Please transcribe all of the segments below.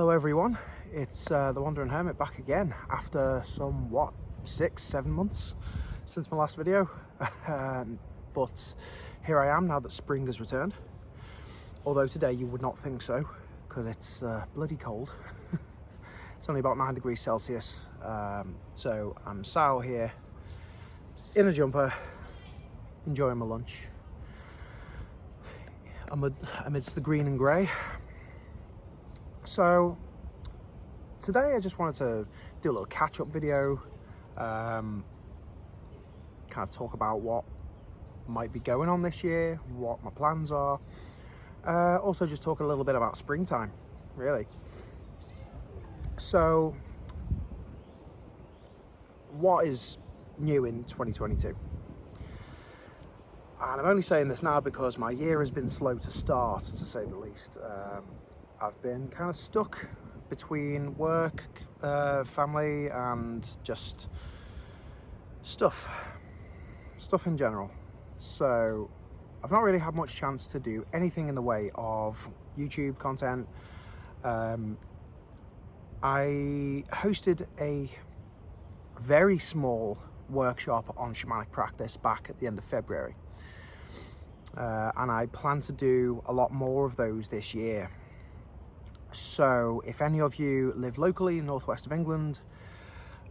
Hello everyone, it's the Wandering Hermit back again after some, 6-7 months since my last video. But here I am now that spring has returned. Although today you would not think so, because it's bloody cold. It's only about 9 degrees Celsius, so I'm sat out here in a jumper, enjoying my lunch amidst the green and grey. So today I just wanted to do a little catch-up video, kind of talk about what might be going on this year, what my plans are, also just talk a little bit about springtime, really. So what is new in 2022? And I'm only saying this now because my year has been slow to start, to say the least. I've been kind of stuck between work, family, and just stuff in general. So I've not really had much chance to do anything in the way of YouTube content. I hosted a very small workshop on shamanic practice back at the end of February. And I plan to do a lot more of those this year. So if any of you live locally in the northwest of England,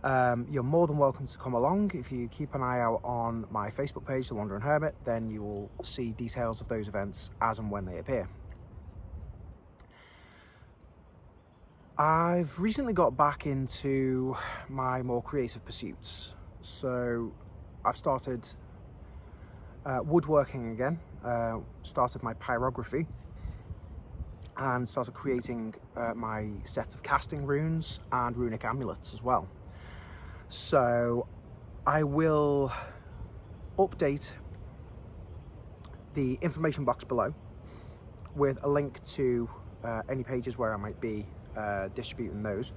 you're more than welcome to come along. If you keep an eye out on my Facebook page, The Wandering Hermit, then you will see details of those events as and when they appear. I've recently got back into my more creative pursuits. So I've started woodworking again, started my pyrography, and started creating my set of casting runes and runic amulets as well. So I will update the information box below with a link to any pages where I might be distributing those,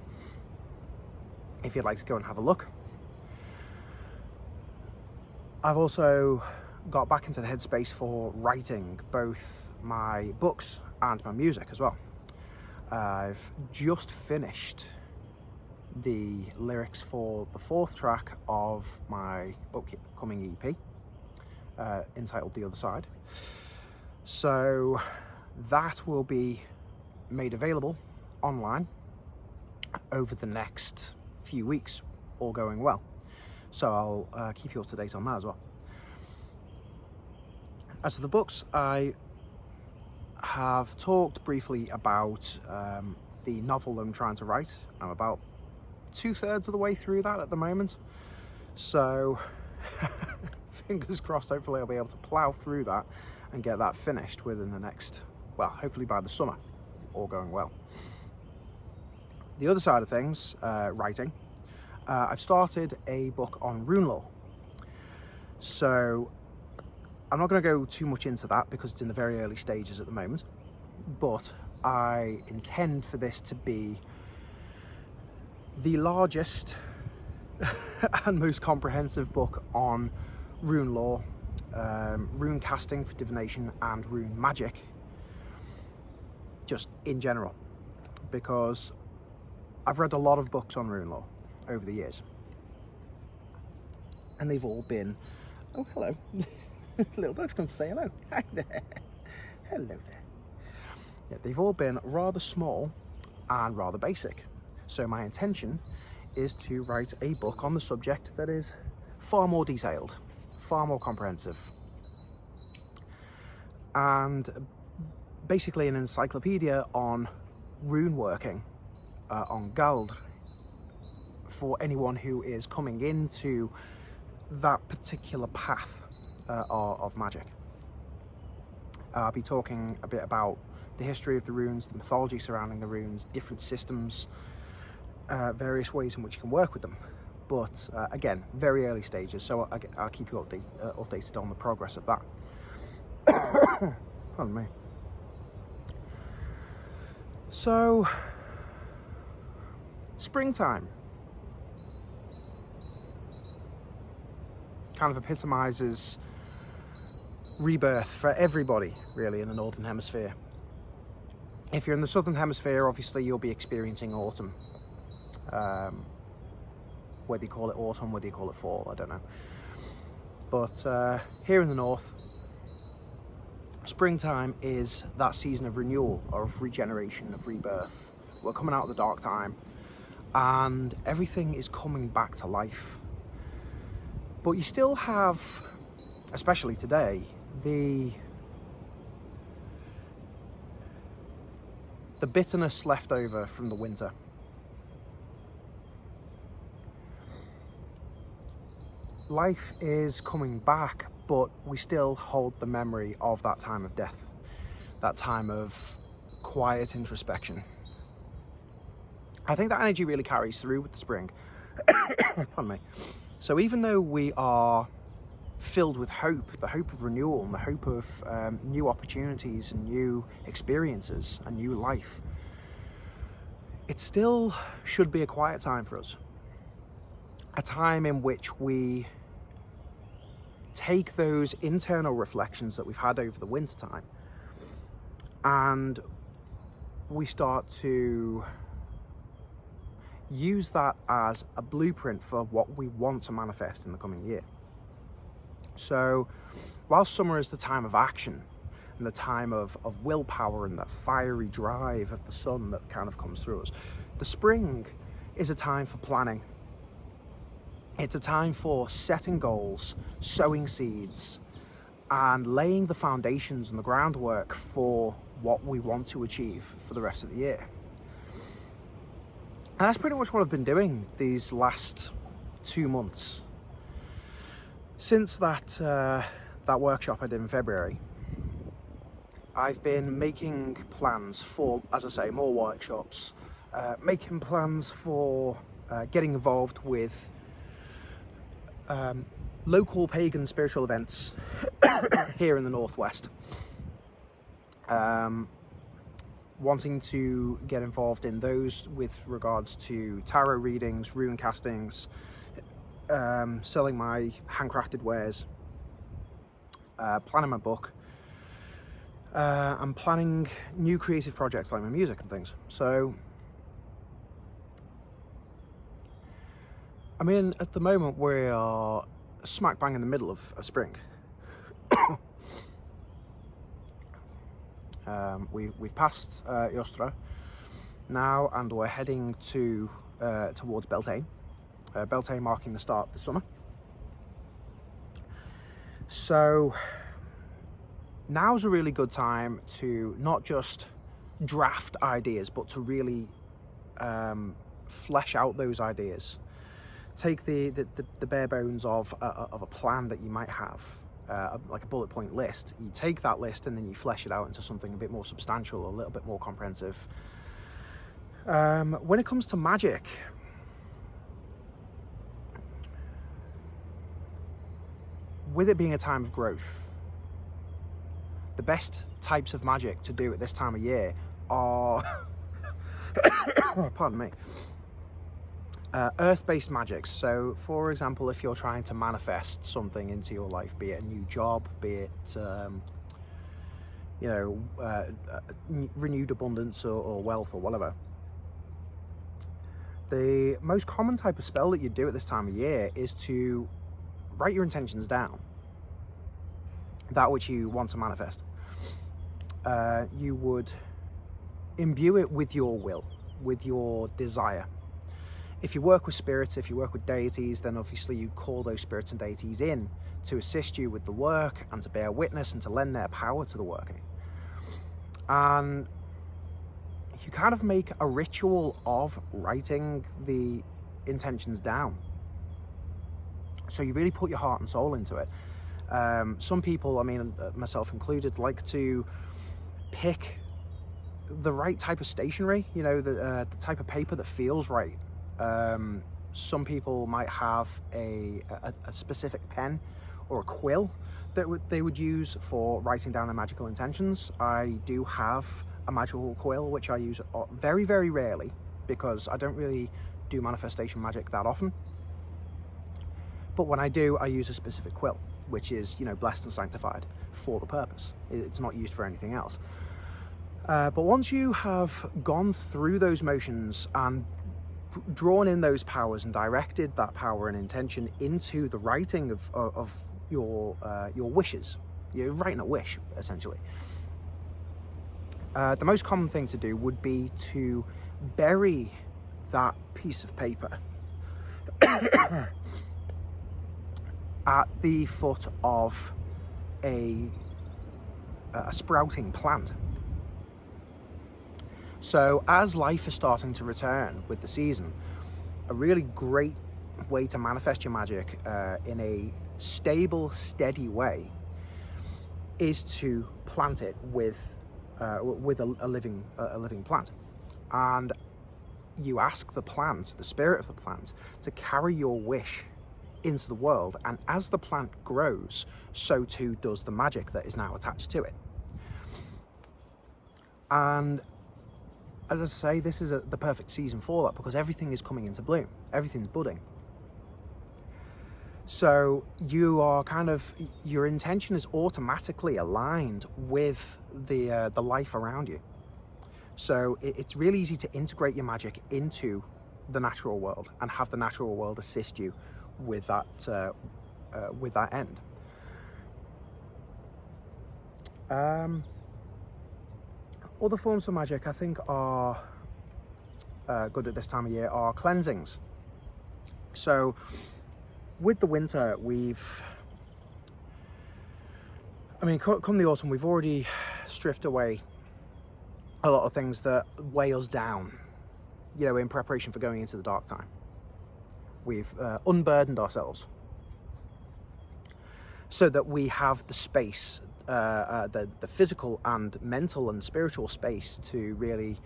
if you'd like to go and have a look. I've also got back into the headspace for writing both my books and my music as well. I've just finished the lyrics for the 4th track of my upcoming EP, entitled The Other Side. So that will be made available online over the next few weeks, all going well. So I'll keep you up to date on that as well. As for the books, I have talked briefly about the novel I'm trying to write. I'm about 2/3 of the way through that at the moment. So fingers crossed, hopefully I'll be able to plough through that and get that finished within the next, well, hopefully by the summer, all going well. The other side of things, writing, I've started a book on Roon Law. So I'm not going to go too much into that because it's in the very early stages at the moment, but I intend for this to be the largest and most comprehensive book on Roon Law, rune casting for divination, and rune magic, just in general, because I've read a lot of books on Roon Law over the years, and they've all been, oh hello, little dog's come to say hello. Hi there. Hello there. Yeah, they've all been rather small and rather basic. So my intention is to write a book on the subject that is far more detailed, far more comprehensive, and basically an encyclopedia on rune working, on Gald, for anyone who is coming into that particular path of magic. I'll be talking a bit about the history of the runes, the mythology surrounding the runes, different systems, various ways in which you can work with them. But again, very early stages, so I'll keep you updated on the progress of that. Pardon me. So, springtime kind of epitomizes rebirth for everybody, really, in the Northern Hemisphere. If you're in the southern hemisphere, obviously you'll be experiencing autumn. Whether you call it autumn, whether you call it fall, I don't know. But here in the north, springtime is that season of renewal, of regeneration, of rebirth. We're coming out of the dark time and everything is coming back to life. But you still have, especially today, the bitterness left over from the winter. Life is coming back, but we still hold the memory of that time of death, that time of quiet introspection. I think that energy really carries through with the spring. Pardon me. So even though we are filled with hope, the hope of renewal and the hope of new opportunities and new experiences and new life, it still should be a quiet time for us. A time in which we take those internal reflections that we've had over the winter time and we start to use that as a blueprint for what we want to manifest in the coming year. So while summer is the time of action and the time of willpower and that fiery drive of the sun that kind of comes through us, the spring is a time for planning. It's a time for setting goals, sowing seeds, and laying the foundations and the groundwork for what we want to achieve for the rest of the year. And that's pretty much what I've been doing these last 2 months. Since that workshop I did in February, I've been making plans for, as I say, more workshops, making plans for getting involved with local pagan spiritual events here in the Northwest. Wanting to get involved in those with regards to tarot readings, rune castings, selling my handcrafted wares, planning my book, and planning new creative projects like my music and things. So, I mean, at the moment we are smack bang in the middle of spring. We've passed Yostra now, and we're heading towards Beltane. Beltane marking the start of the summer. So now's a really good time to not just draft ideas, but to really flesh out those ideas. Take the bare bones of a plan that you might have, like a bullet point list. You take that list and then you flesh it out into something a bit more substantial, a little bit more comprehensive. When it comes to magic, with it being a time of growth, the best types of magic to do at this time of year are pardon me, earth-based magics. So for example, if you're trying to manifest something into your life, be it a new job, be it renewed abundance or wealth or whatever, the most common type of spell that you do at this time of year is to write your intentions down, that which you want to manifest. You would imbue it with your will, with your desire. If you work with spirits, if you work with deities, then obviously you call those spirits and deities in to assist you with the work and to bear witness and to lend their power to the working. And you kind of make a ritual of writing the intentions down. So you really put your heart and soul into it. Some people, I mean, myself included, like to pick the right type of stationery, the type of paper that feels right. Some people might have a specific pen or a quill that they would use for writing down their magical intentions. I do have a magical quill, which I use very, very rarely because I don't really do manifestation magic that often. But when I do, I use a specific quill, which is, blessed and sanctified for the purpose. It's not used for anything else. But once you have gone through those motions and drawn in those powers and directed that power and intention into the writing of your wishes, you're writing a wish essentially. The most common thing to do would be to bury that piece of paper at the foot of a sprouting plant. So as life is starting to return with the season, a really great way to manifest your magic in a stable, steady way is to plant it with a living plant. And you ask the plant, the spirit of the plant, to carry your wish into the world, and as the plant grows, so too does the magic that is now attached to it. And as I say, this is the perfect season for that, because everything is coming into bloom, everything's budding. So you are your intention is automatically aligned with the life around you. So it's really easy to integrate your magic into the natural world and have the natural world assist you with that end. Other forms of magic I think are good at this time of year are cleansings. So with the winter, come the autumn, we've already stripped away a lot of things that weigh us down, in preparation for going into the dark time. We've unburdened ourselves so that we have the space, the physical and mental and spiritual space to really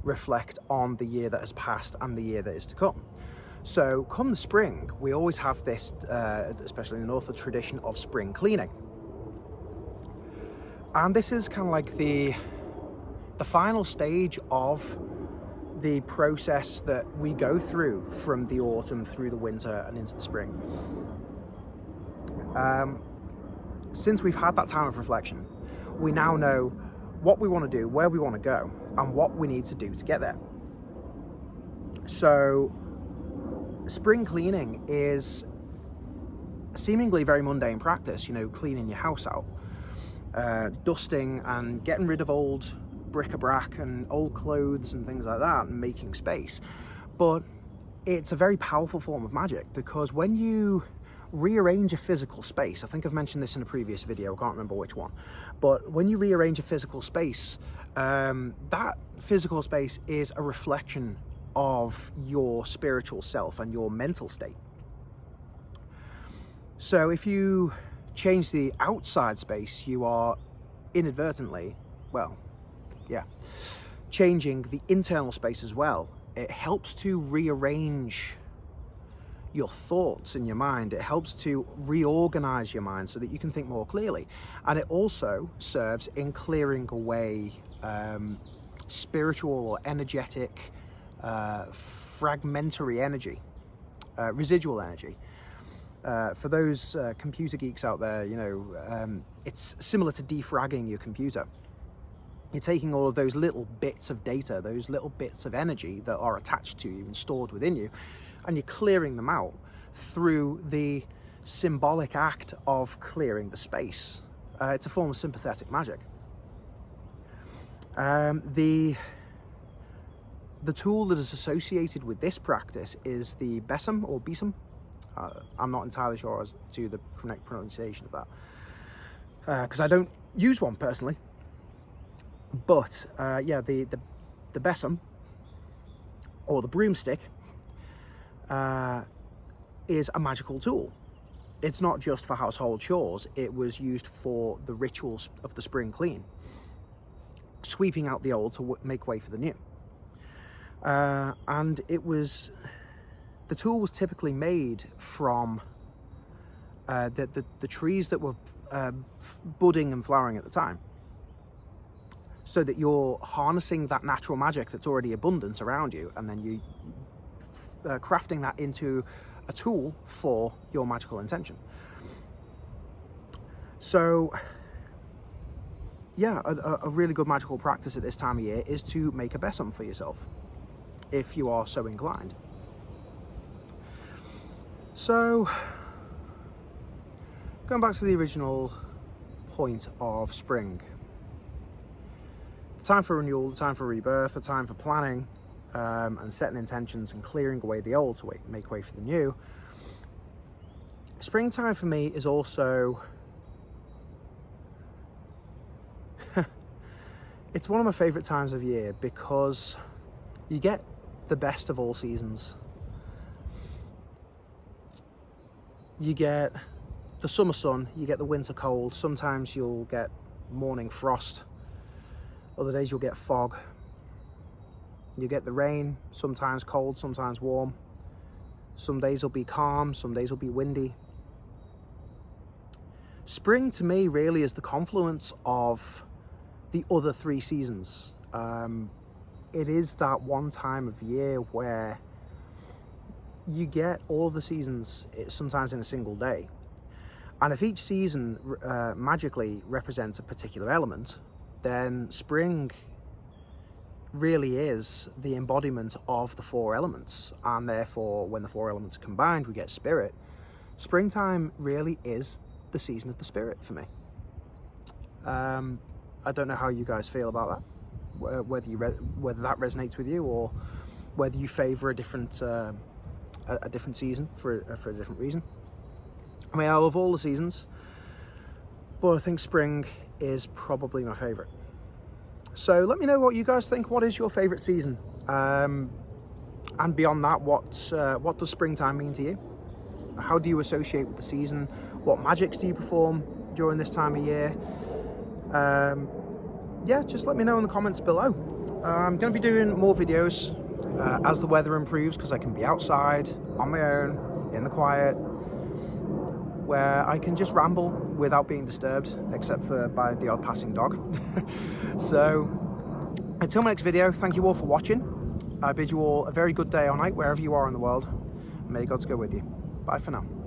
reflect on the year that has passed and the year that is to come. So come the spring, we always have this, especially in the north, the tradition of spring cleaning. And this is kind of like the final stage of the process that we go through from the autumn through the winter and into the spring. Since we've had that time of reflection, we now know what we want to do, where we want to go, and what we need to do to get there. So spring cleaning is seemingly very mundane practice, cleaning your house out, dusting and getting rid of old bric-a-brac and old clothes and things like that, and making space. But it's a very powerful form of magic, because when you rearrange a physical space, I think I've mentioned this in a previous video, I can't remember which one, but when you rearrange a physical space, that physical space is a reflection of your spiritual self and your mental state. So if you change the outside space, you are inadvertently, changing the internal space as well. It helps to rearrange your thoughts in your mind. It helps to reorganize your mind so that you can think more clearly. And it also serves in clearing away spiritual or energetic, fragmentary energy, residual energy. For those computer geeks out there, it's similar to defragging your computer. You're taking all of those little bits of data, those little bits of energy that are attached to you and stored within you, and you're clearing them out through the symbolic act of clearing the space. It's a form of sympathetic magic. The tool that is associated with this practice is the besom or besom. I'm not entirely sure as to the correct pronunciation of that, because I don't use one personally. But the besom or the broomstick is a magical tool. It's not just for household chores. It was used for the rituals of the spring clean, sweeping out the old to make way for the new. And the tool was typically made from the trees that were budding and flowering at the time, so that you're harnessing that natural magic that's already abundant around you, and then you crafting that into a tool for your magical intention. So yeah, a really good magical practice at this time of year is to make a besom for yourself, if you are so inclined. So, going back to the original point of spring, the time for renewal, the time for rebirth, the time for planning and setting intentions and clearing away the old to make way for the new. Springtime for me is also it's one of my favorite times of year because you get the best of all seasons. You get the summer sun, you get the winter cold. Sometimes you'll get morning frost, other days you'll get fog. You get the rain, sometimes cold, sometimes warm. Some days will be calm, some days will be windy. Spring to me really is the confluence of the other three seasons. It is that one time of year where you get all the seasons sometimes in a single day. And if each season magically represents a particular element, then spring really is the embodiment of the four elements. And therefore, when the four elements are combined, we get spirit. Springtime really is the season of the spirit for me. I don't know how you guys feel about that, whether that resonates with you, or whether you favor a different season for a different reason. I mean, I love all the seasons, but I think spring is probably my favorite. So let me know what you guys think. What is your favorite season? And beyond that, what does springtime mean to you? How do you associate with the season? What magics do you perform during this time of year? Yeah, just let me know in the comments below. I'm going to be doing more videos as the weather improves, because I can be outside on my own in the quiet, where I can just ramble without being disturbed, except for by the odd passing dog. So until my next video, thank you all for watching. I bid you all a very good day or night wherever you are in the world. May Gods go with you. Bye for now.